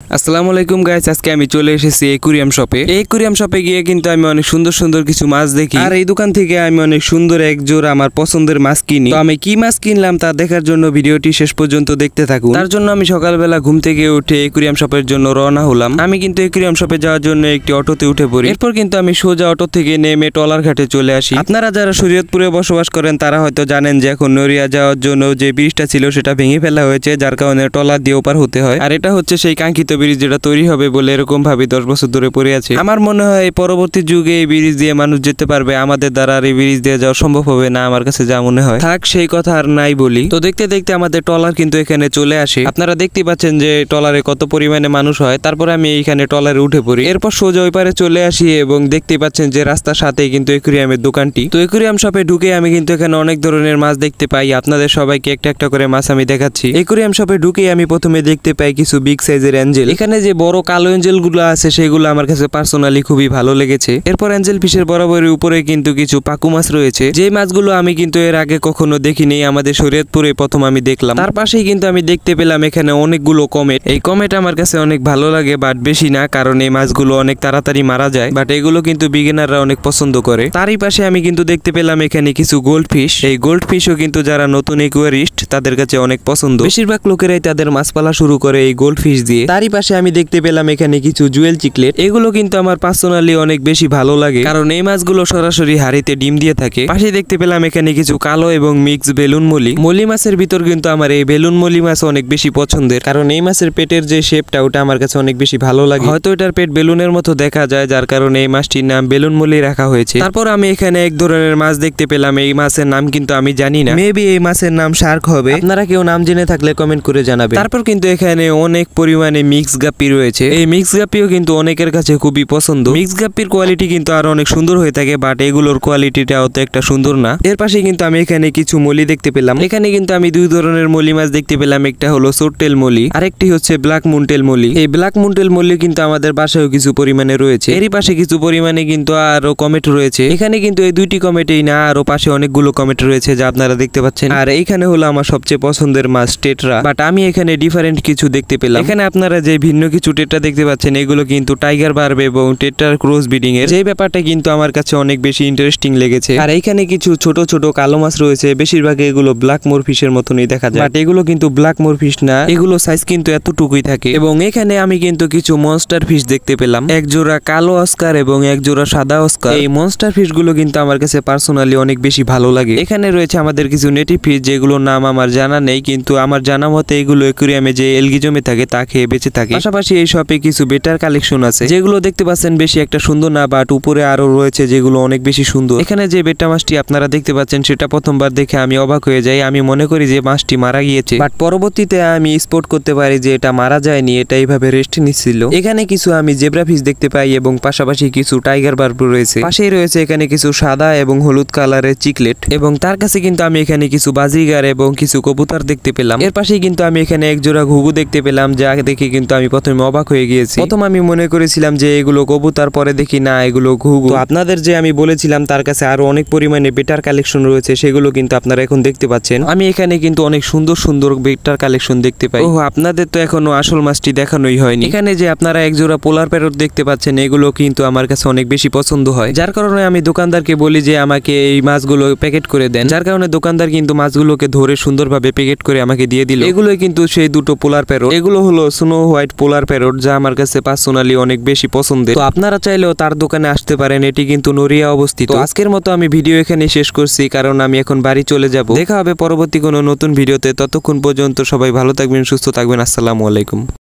আসসালামু আলাইকুম গাইস, আজকে আমি চলে এসেছি একুরিয়াম শপে। একুরিয়াম শপে গিয়ে কিন্তু আমি অনেক সুন্দর সুন্দর কিছু মাছ দেখি, আর এই দোকান থেকে আমি অনেক সুন্দর এক জোড়া আমার পছন্দের মাছ কিনি। তো আমি কি মাছ কিনলাম তা দেখার জন্য ভিডিওটি শেষ পর্যন্ত দেখতে থাকুন। তার জন্য আমি সকালবেলা ঘুম থেকে উঠে একুরিয়াম শপের জন্য রওনা হলাম। আমি কিন্তু একুরিয়াম শপে যাওয়ার জন্য একটি অটোতে উঠে পড়ি। এরপর কিন্তু আমি সোজা অটো থেকে নেমে টলার ঘাটে চলে আসি। আপনারা যারা শরীয়তপুরে বসবাস করেন তারা হয়তো জানেন যে এখন নড়িয়া যাওয়ার জন্য যে ব্রিজটা ছিল সেটা ভেঙে ফেলা হয়েছে, যার কারণে টলার দিয়ে ওপার হতে হয়। আর এটা হচ্ছে সেই কাঙ্ক্ষিত ব্রিজ যেটা তৈরি হবে বলে এরকম ভাবে 10 বছর ধরে পড়ে আছে। আমার মনে হয় পরবর্তী যুগে এই ব্রিজ দিয়ে মানুষ যেতে পারবে, আমাদের দ্বারা আর এই ব্রিজ দিয়ে যাওয়া সম্ভব হবে না, আমার কাছে যা মনে হয়। থাক সেই কথা আর নাই বলি। তো দেখতে দেখতে আমাদের টলার কিন্তু এখানে চলে আসে। আপনারা দেখতে পাচ্ছেন যে টলারে কত পরিমাণে মানুষ হয়। তারপরে আমি এইখানে টলারে উঠে পড়ি। এরপর সোজা ওই পারে চলে আসি এবং দেখতে পাচ্ছেন যে রাস্তার সাথেই কিন্তু একুরিয়ামের দোকানটি। তো একুরিয়াম শপে ঢুকে আমি কিন্তু এখানে অনেক ধরনের মাছ দেখতে পাই। আপনাদের সবাইকে একটা একটা করে মাছ আমি দেখাচ্ছি। একুরিয়াম শপে ঢুকে আমি প্রথমে দেখতে পাই কিছু বিগ সাইজের অ্যাঞ্জেল। এখানে যে বড় কালো অ্যাঞ্জেল গুলো আছে সেগুলো আমার কাছে পার্সোনালি খুবই ভালো লেগেছে। এরপর অ্যাঞ্জেল ফিশের বরাবরের উপরে কিন্তু কিছু পাকু মাছ রয়েছে, যে মাছগুলো আমি কিন্তু এর আগে কখনো দেখিনি, আমাদের শরীয়তপুরে প্রথম আমি দেখলাম। তার পাশেই কিন্তু আমি দেখতে পেলাম এখানে অনেকগুলো কমেট। এই কমেট আমার কাছে অনেক ভালো লাগে, বাট বেশি না, কারণ এই মাছগুলো অনেক তাড়াতাড়ি মারা যায়, বাট এগুলো কিন্তু বিগিনাররা অনেক পছন্দ করে। তারই পাশে আমি কিন্তু দেখতে পেলাম এখানে কিছু গোল্ড ফিশ। এই গোল্ড ফিশও কিন্তু যারা নতুন একুয়ারিস্ট তাদের কাছে অনেক পছন্দ। বেশিরভাগ লোকেরাই তাদের মাছ পালা শুরু করে এই গোল্ড ফিশ দিয়ে। তারই পাশে আমি দেখতে পেলাম এখানে কিছু জুয়েল চিকলেট। এগুলো কিন্তু আমার পার্সোনালি অনেক বেশি ভালো লাগে, কারণ এই মাছগুলো সরাসরি হাড়িতে ডিম দিয়ে থাকে। পাশে দেখতে পেলাম এখানে কিছু কালো এবং মিক্স বেলুন মলি। মলি মাছের ভিতর কিন্তু আমার এই বেলুন মলি মাছ অনেক বেশি পছন্দের, কারণ এই মাছের পেটের যে শেপটা ওটা আমার কাছে অনেক বেশি ভালো লাগে। হয়তো এটার পেট বেলুনের মতো দেখা যায়, যার কারণে এই মাছটির নাম বেলুন মলি রাখা হয়েছে। তারপর আমি এখানে এক ধরনের মাছ দেখতে পেলাম। এই মাছের নাম কিন্তু আমি জানি না, মেবি এই মাছের নাম শার্ক হবে। আপনারা কেউ নাম জেনে থাকলে কমেন্ট করে জানাবেন। তারপর কিন্তু এখানে অনেক পরিমাণে মিক্স গাপ্পি রয়েছে। এই মিক্স গাপ্পিও কিন্তু অনেকের কাছে খুবই পছন্দ। মিক্স গাপ্পির কোয়ালিটি কিন্তু আরো অনেক সুন্দর হয়ে থাকে, বাট এগুলোর কোয়ালিটিটা অত একটা সুন্দর না। এর পাশে কিন্তু আমি এখানে কিছু মলি দেখতে পেলাম। এখানে কিন্তু আমি দুই ধরনের মলি মাছ দেখতে পেলাম, একটা হলো সোটটেল মলি, আরেকটি হচ্ছে ব্ল্যাক মুনটেল মলি। এই ব্ল্যাক মুনটেল মলি কিন্তু আমাদের বাসায়ও কিছু পরিমাণে রয়েছে। এরই পাশে কিছু পরিমাণে কিন্তু আরো কমেট রয়েছে। এখানে কিন্তু এই দুইটি কমেটেই না, আরো পাশে অনেকগুলো কমেট রয়েছে যা আপনারা দেখতে পাচ্ছেন। আর এইখানে হলো আমার সবচেয়ে পছন্দের মাছ টেট্রা, বাট আমি এখানে ডিফারেন্ট কিছু দেখতে পেলাম। এখানে আপনারা যে ভিন্ন কিছু টেট্রা দেখতে পাচ্ছেন এগুলো কিন্তু টাইগার বার্ব এবং টেট্রার ক্রস ব্রিডিং এর, যে ব্যাপারটা কিন্তু আমার কাছে অনেক বেশি ইন্টারেস্টিং লেগেছে। আর এইখানে কিছু ছোট ছোট কালো মাছ রয়েছে, বেশিরভাগ এগুলো ব্ল্যাক মোরফিশের মতনই দেখা যায়, বাট এগুলো কিন্তু ব্ল্যাক মোরফিশ না, এগুলো সাইজ কিন্তু এতটুকুই থাকে। এবং এখানে আমি কিন্তু কিছু মনস্টার ফিশ দেখতে পেলাম, এক জোড়া কালো অস্কার এবং এক জোড়া সাদা অস্কার। এই মনস্টার ফিশ গুলো কিন্তু আমার কাছে পার্সোনালি অনেক বেশি ভালো লাগে। এখানে রয়েছে আমাদের কিছু নেটিভ ফিশ, যেগুলোর নাম আমার জানা নেই, কিন্তু আমার জানা মতে এগুলো একুরিয়ামে যে এলগি জমে থাকে তা খেয়ে বেঁচে থাকে। পাশাপাশি এই শপে কিছু বেটার কালেকশন আছে, যেগুলো দেখতে পাচ্ছেন বেশি একটা সুন্দর না, বাট উপরে আরো রয়েছে যেগুলো অনেক বেশি সুন্দর। এখানে যে বেটা মাছটি আপনারা দেখতে পাচ্ছেন সেটা প্রথমবার দেখে আমি অবাক হয়ে যাই। আমি মনে করি যে মাছটি মারা গিয়েছে, বাট পরবর্তীতে আমি স্পট করতে পারি যে এটা মারা যায়নি, এটা এইভাবে রেস্ট নিচ্ছিল। এখানে কিছু আমি জেব্রা ফিশ দেখতে পাই এবং পাশাপাশি কিছু টাইগার বার্ব রয়েছে। পাশেই রয়েছে এখানে কিছু সাদা এবং হলুদ কালারের চিকলেট, এবং তার কাছে কিন্তু আমি এখানে কিছু বাজিগার এবং কিছু কবুতর দেখতে পেলাম। এর পাশেই কিন্তু আমি এখানে এক জোড়া ঘুঘু দেখতে পেলাম, যা দেখে কিন্তু আমি প্রথমে অবাক হয়ে গিয়েছি। প্রথম আমি মনে করেছিলাম যে এগুলো কবুতর, পরে দেখি না এগুলো ঘুঘু। তো আপনাদের যে আমি বলেছিলাম তার কাছে আরো অনেক পরিমাণে বেটার কালেকশন রয়েছে, সেগুলো কিন্তু আপনারা এখন দেখতে পাচ্ছেন। আমি এখানে কিন্তু অনেক সুন্দর সুন্দর বেটার কালেকশন দেখতে পাই। ও আপনাদের তো এখনো আসল মাছটি দেখানোই হয়নি। এখানে যে আপনারা এক জোড়া পোলার প্যারট দেখতে পাচ্ছেন, এগুলো কিন্তু আমার কাছে অনেক বেশি পছন্দ হয়, যার কারণে আমি দোকানদারকে বলি যে আমাকে এই মাছগুলো প্যাকেট করে দেন, যার কারণে দোকানদার কিন্তু মাছগুলোকে ধরে সুন্দরভাবে প্যাকেট করে আমাকে দিয়ে দিল। এগুলোই কিন্তু সেই দুটো পোলার প্যারট। এগুলো হলো স্নো হোয়াইট পোলার প্যারট, যা আমার কাছে পার্সোনালি অনেক বেশি পছন্দের। তো আপনারা চাইলেও তার দোকানে আসতে পারেন, এটি কিন্তু নড়িয়া অবস্থিত। আজকের মতো আমি ভিডিও এখানে শেষ করছি, কারণ আমি এখন বাড়ি চলে যাব। দেখা হবে পরবর্তী কোনো নতুন ভিডিওতে। ততক্ষণ পর্যন্ত সবাই ভালো থাকবেন, সুস্থ থাকবেন। আসসালামু আলাইকুম।